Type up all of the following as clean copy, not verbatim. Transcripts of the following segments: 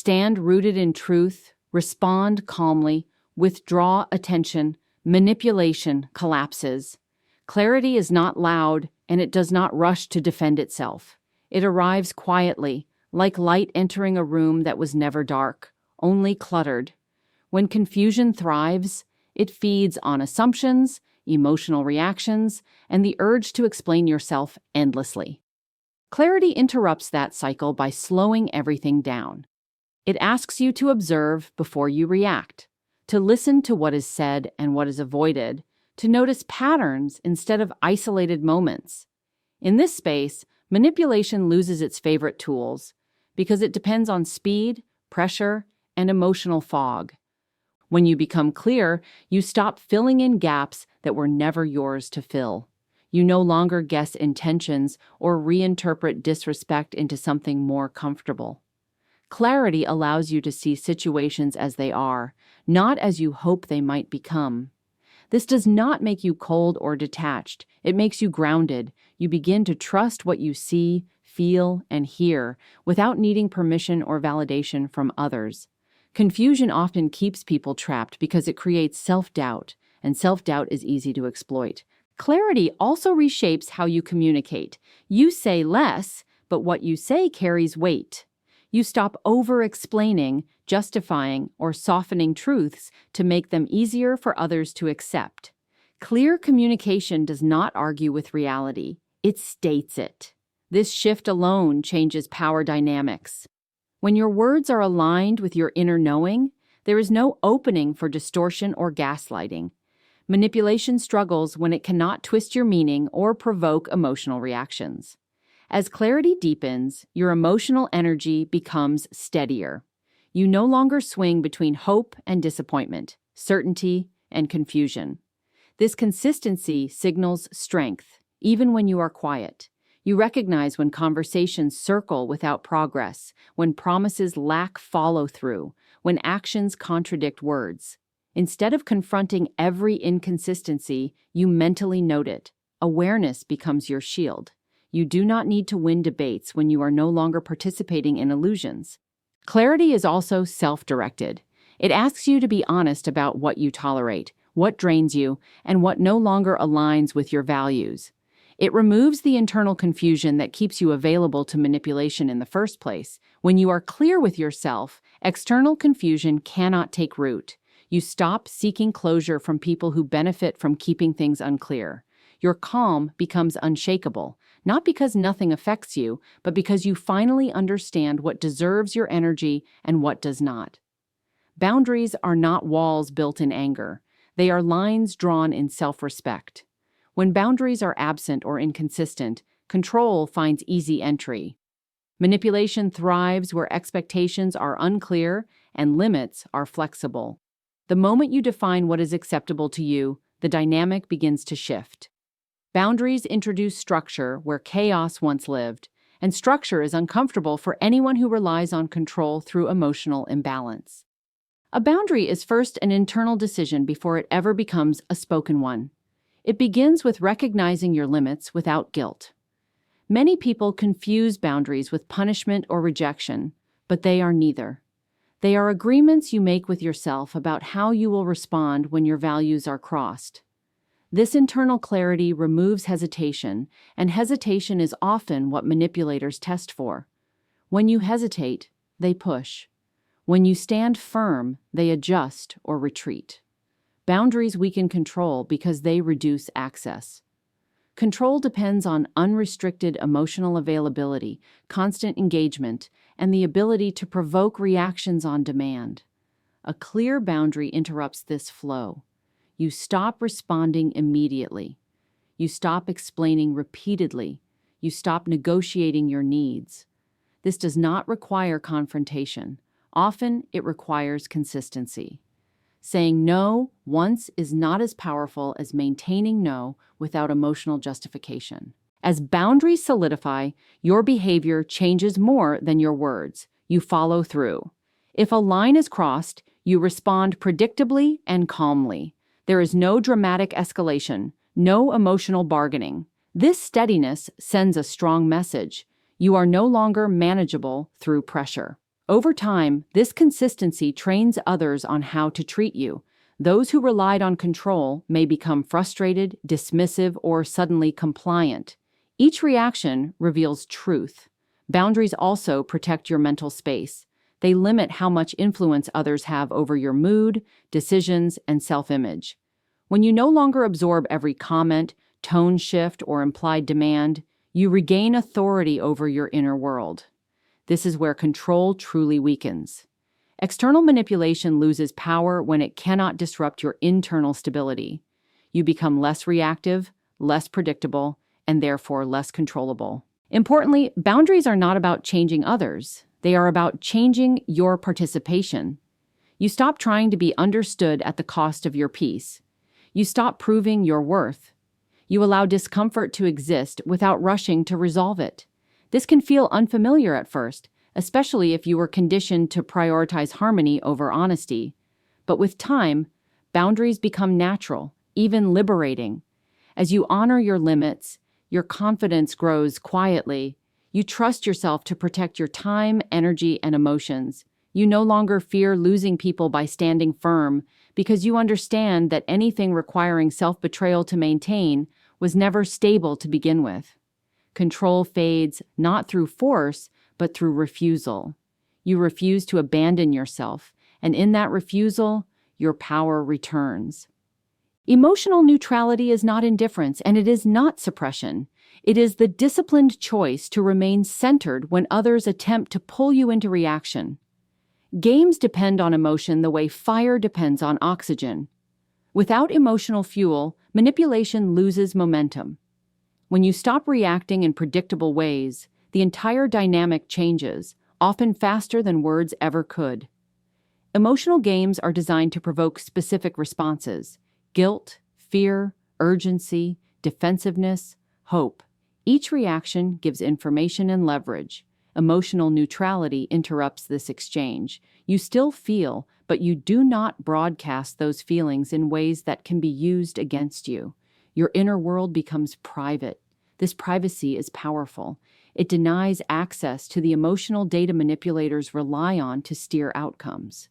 Stand rooted in truth, respond calmly, withdraw attention, manipulation collapses. Clarity is not loud, and it does not rush to defend itself. It arrives quietly, like light entering a room that was never dark, only cluttered. When confusion thrives, it feeds on assumptions, emotional reactions, and the urge to explain yourself endlessly. Clarity interrupts that cycle by slowing everything down. It asks you to observe before you react, to listen to what is said and what is avoided, to notice patterns instead of isolated moments. In this space, manipulation loses its favorite tools because it depends on speed, pressure, and emotional fog. When you become clear, you stop filling in gaps that were never yours to fill. You no longer guess intentions or reinterpret disrespect into something more comfortable. Clarity allows you to see situations as they are, not as you hope they might become. This does not make you cold or detached. It makes you grounded. You begin to trust what you see, feel, and hear without needing permission or validation from others. Confusion often keeps people trapped because it creates self-doubt, and self-doubt is easy to exploit. Clarity also reshapes how you communicate. You say less, but what you say carries weight. You stop over-explaining, justifying, or softening truths to make them easier for others to accept. Clear communication does not argue with reality. It states it. This shift alone changes power dynamics. When your words are aligned with your inner knowing, there is no opening for distortion or gaslighting. Manipulation struggles when it cannot twist your meaning or provoke emotional reactions. As clarity deepens, your emotional energy becomes steadier. You no longer swing between hope and disappointment, certainty and confusion. This consistency signals strength, even when you are quiet. You recognize when conversations circle without progress, when promises lack follow-through, when actions contradict words. Instead of confronting every inconsistency, you mentally note it. Awareness becomes your shield. You do not need to win debates when you are no longer participating in illusions. Clarity is also self-directed. It asks you to be honest about what you tolerate, what drains you, and what no longer aligns with your values. It removes the internal confusion that keeps you available to manipulation in the first place. When you are clear with yourself, external confusion cannot take root. You stop seeking closure from people who benefit from keeping things unclear. Your calm becomes unshakable, not because nothing affects you, but because you finally understand what deserves your energy and what does not. Boundaries are not walls built in anger. They are lines drawn in self-respect. When boundaries are absent or inconsistent, control finds easy entry. Manipulation thrives where expectations are unclear and limits are flexible. The moment you define what is acceptable to you, the dynamic begins to shift. Boundaries introduce structure where chaos once lived, and structure is uncomfortable for anyone who relies on control through emotional imbalance. A boundary is first an internal decision before it ever becomes a spoken one. It begins with recognizing your limits without guilt. Many people confuse boundaries with punishment or rejection, but they are neither. They are agreements you make with yourself about how you will respond when your values are crossed. This internal clarity removes hesitation, and hesitation is often what manipulators test for. When you hesitate, they push. When you stand firm, they adjust or retreat. Boundaries weaken control because they reduce access. Control depends on unrestricted emotional availability, constant engagement, and the ability to provoke reactions on demand. A clear boundary interrupts this flow. You stop responding immediately. You stop explaining repeatedly. You stop negotiating your needs. This does not require confrontation. Often, it requires consistency. Saying no once is not as powerful as maintaining no without emotional justification. As boundaries solidify, your behavior changes more than your words. You follow through. If a line is crossed, you respond predictably and calmly. There is no dramatic escalation, no emotional bargaining. This steadiness sends a strong message. You are no longer manageable through pressure. Over time, this consistency trains others on how to treat you. Those who relied on control may become frustrated, dismissive, or suddenly compliant. Each reaction reveals truth. Boundaries also protect your mental space. They limit how much influence others have over your mood, decisions, and self-image. When you no longer absorb every comment, tone shift, or implied demand, you regain authority over your inner world. This is where control truly weakens. External manipulation loses power when it cannot disrupt your internal stability. You become less reactive, less predictable, and therefore less controllable. Importantly, boundaries are not about changing others. They are about changing your participation. You stop trying to be understood at the cost of your peace. You stop proving your worth. You allow discomfort to exist without rushing to resolve it. This can feel unfamiliar at first, especially if you were conditioned to prioritize harmony over honesty. But with time, boundaries become natural, even liberating. As you honor your limits, your confidence grows quietly. You trust yourself to protect your time, energy, and emotions. You no longer fear losing people by standing firm because you understand that anything requiring self-betrayal to maintain was never stable to begin with. Control fades not through force, but through refusal. You refuse to abandon yourself, and in that refusal, your power returns. Emotional neutrality is not indifference, and it is not suppression. It is the disciplined choice to remain centered when others attempt to pull you into reaction. Games depend on emotion the way fire depends on oxygen. Without emotional fuel, manipulation loses momentum. When you stop reacting in predictable ways, the entire dynamic changes, often faster than words ever could. Emotional games are designed to provoke specific responses: guilt, fear, urgency, defensiveness, hope. Each reaction gives information and leverage. Emotional neutrality interrupts this exchange. You still feel, but you do not broadcast those feelings in ways that can be used against you. Your inner world becomes private. This privacy is powerful. It denies access to the emotional data manipulators rely on to steer outcomes.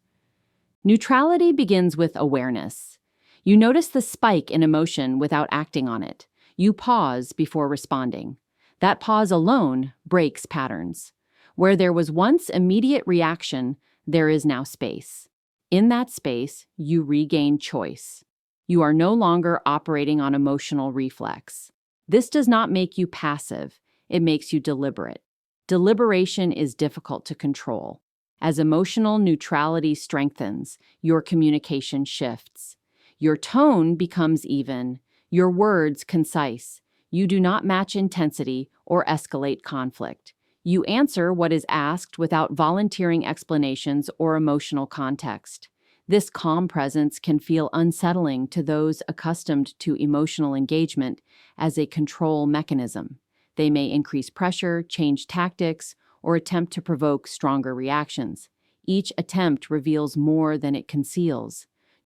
Neutrality begins with awareness. You notice the spike in emotion without acting on it. You pause before responding. That pause alone breaks patterns. Where there was once immediate reaction, there is now space. In that space, you regain choice. You are no longer operating on emotional reflex. This does not make you passive. It makes you deliberate. Deliberation is difficult to control. As emotional neutrality strengthens, your communication shifts. Your tone becomes even, your words concise. You do not match intensity or escalate conflict. You answer what is asked without volunteering explanations or emotional context. This calm presence can feel unsettling to those accustomed to emotional engagement as a control mechanism. They may increase pressure, change tactics, or attempt to provoke stronger reactions. Each attempt reveals more than it conceals.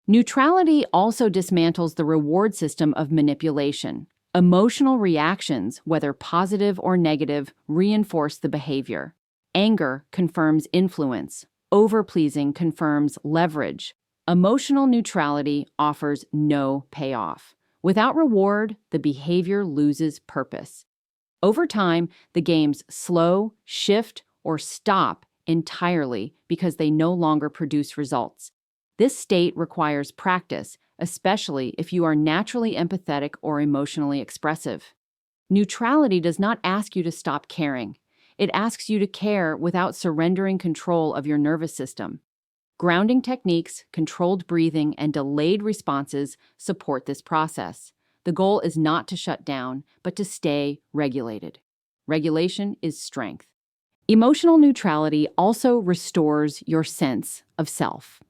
Neutrality also dismantles the reward system of manipulation. Emotional reactions, whether positive or negative, reinforce the behavior. Anger confirms influence. Overpleasing confirms leverage. Emotional neutrality offers no payoff. Without reward, the behavior loses purpose. Over time, the games slow, shift, or stop entirely because they no longer produce results. This state requires practice, especially if you are naturally empathetic or emotionally expressive. Neutrality does not ask you to stop caring. It asks you to care without surrendering control of your nervous system. Grounding techniques, controlled breathing, and delayed responses support this process. The goal is not to shut down, but to stay regulated. Regulation is strength. Emotional neutrality also restores your sense of self.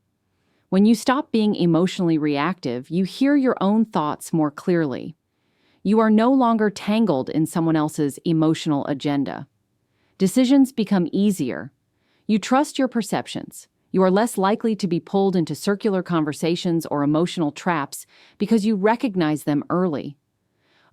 When you stop being emotionally reactive, you hear your own thoughts more clearly. You are no longer tangled in someone else's emotional agenda. Decisions become easier. You trust your perceptions. You are less likely to be pulled into circular conversations or emotional traps because you recognize them early.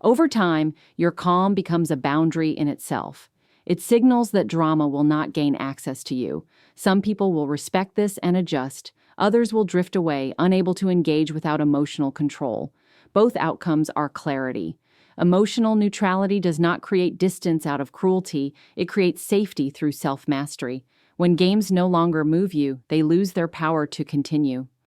Over time, your calm becomes a boundary in itself. It signals that drama will not gain access to you. Some people will respect this and adjust. Others will drift away, unable to engage without emotional control. Both outcomes are clarity. Emotional neutrality does not create distance out of cruelty, it creates safety through self-mastery. When games no longer move you, they lose their power to continue.